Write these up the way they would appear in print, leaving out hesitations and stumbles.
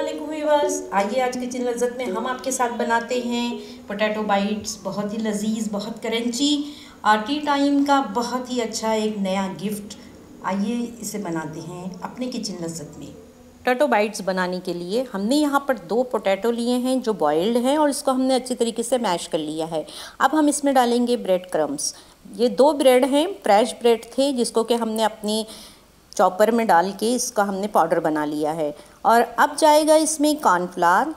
अस्सलामुअलैकुम व्यूअर्स, आइए आज किचन लज़्ज़त में हम आपके साथ बनाते हैं पोटैटो बाइट्स। बहुत ही लजीज, बहुत क्रंची और टी टाइम का बहुत ही अच्छा एक नया गिफ्ट। आइए इसे बनाते हैं अपने किचन लज़्ज़त में। पोटैटो बाइट्स बनाने के लिए हमने यहाँ पर 2 पोटैटो लिए हैं जो बॉइल्ड हैं और इसको हमने अच्छी तरीके से मैश कर लिया है। अब हम इसमें डालेंगे ब्रेड क्रम्स। ये 2 ब्रेड हैं, फ्रेश ब्रेड थे जिसको कि हमने अपनी चॉपर में डाल के इसका हमने पाउडर बना लिया है। और अब जाएगा इसमें कॉर्नफ्लावर।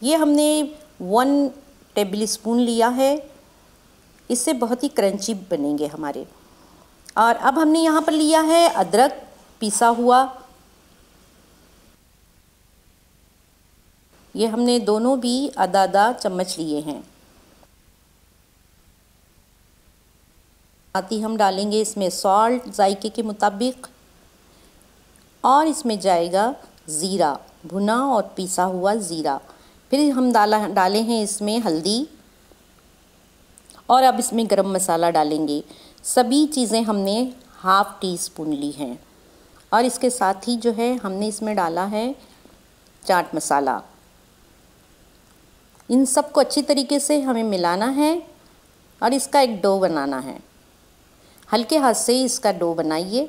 ये हमने 1 टेबल स्पून लिया है, इससे बहुत ही क्रंची बनेंगे हमारे। और अब हमने यहाँ पर लिया है अदरक पिसा हुआ। ये हमने दोनों भी आधा चम्मच लिए हैं। साथ ही हम डालेंगे इसमें सॉल्ट जायके के मुताबिक, और इसमें जाएगा ज़ीरा, भुना और पिसा हुआ ज़ीरा। फिर हम डाले हैं इसमें हल्दी, और अब इसमें गरम मसाला डालेंगे। सभी चीज़ें हमने ½ टी स्पून ली हैं। और इसके साथ ही जो है हमने इसमें डाला है चाट मसाला। इन सब को अच्छी तरीके से हमें मिलाना है और इसका एक डो बनाना है। हल्के हाथ से इसका डो बनाइए।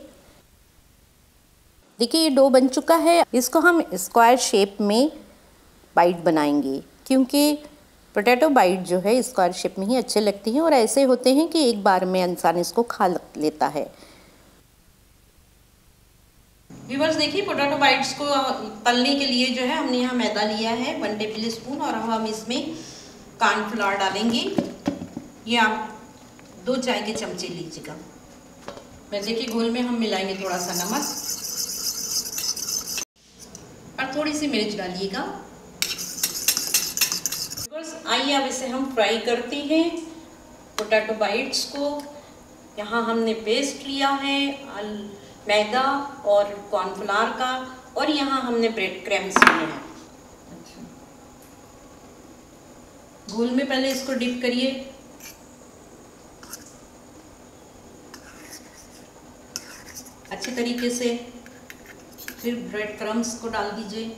देखिए ये डो बन चुका है। इसको हम स्क्वायर शेप में बाइट बनाएंगे, क्योंकि पोटैटो बाइट जो है स्क्वायर शेप में ही अच्छे लगती हैं और ऐसे होते हैं कि एक बार में इंसान इसको खा लेता है। व्यूअर्स देखिए, पोटैटो बाइट्स को तलने के लिए जो है हमने यहाँ मैदा लिया है 1 टेबल स्पून, और हम इसमें कॉर्नफ्लावर डालेंगे। ये आप 2 चाय के चमचे लीजिएगा। मैदे के घोल में हम मिलाएंगे थोड़ा सा नमक और थोड़ी सी मिर्च डालिएगा। आइए अब इसे हम फ्राई करते हैं पोटैटो बाइट्स को। यहाँ हमने पेस्ट लिया है मैदा और कॉर्नफ्लावर का, और यहाँ हमने ब्रेड क्रम्स लिए हैं। घोल में पहले इसको डिप करिए। अच्छी तरीके से फिर ब्रेड क्रम्स को डाल दीजिए।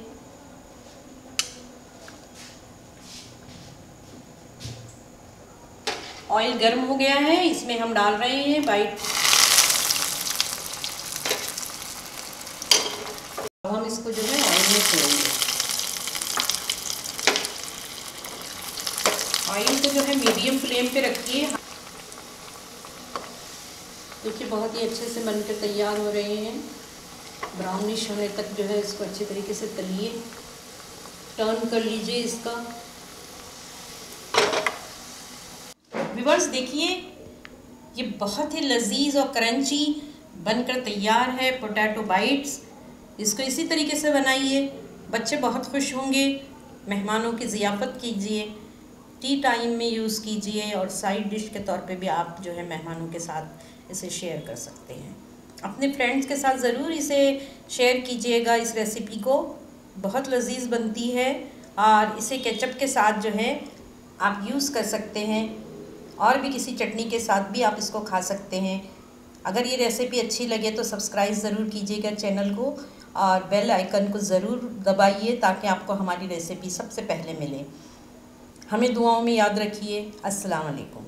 ऑयल गर्म हो गया है, इसमें हम डाल रहे हैं बाइट। अब हम इसको जो है ऑयल में छोड़ेंगे। ऑयल को जो है मीडियम फ्लेम पे रखिए। देखिए बहुत ही अच्छे से बनकर तैयार हो रहे हैं। ब्राउनिश होने तक जो है इसको अच्छे तरीके से तलिए। टर्न कर लीजिए इसका। व्यूअर्स देखिए, ये बहुत ही लजीज और क्रंची बनकर तैयार है पोटैटो बाइट्स। इसको इसी तरीके से बनाइए, बच्चे बहुत खुश होंगे। मेहमानों की ज़ियाफ़त कीजिए, टी टाइम में यूज़ कीजिए, और साइड डिश के तौर पे भी आप जो है मेहमानों के साथ इसे शेयर कर सकते हैं। अपने फ्रेंड्स के साथ ज़रूर इसे शेयर कीजिएगा। इस रेसिपी को बहुत लजीज बनती है, और इसे केचप के साथ जो है आप यूज़ कर सकते हैं, और भी किसी चटनी के साथ भी आप इसको खा सकते हैं। अगर ये रेसिपी अच्छी लगे तो सब्सक्राइब ज़रूर कीजिएगा चैनल को, और बेल आइकन को ज़रूर दबाइए ताकि आपको हमारी रेसिपी सबसे पहले मिले। हमें दुआओं में याद रखिए। अस्सलाम वालेकुम।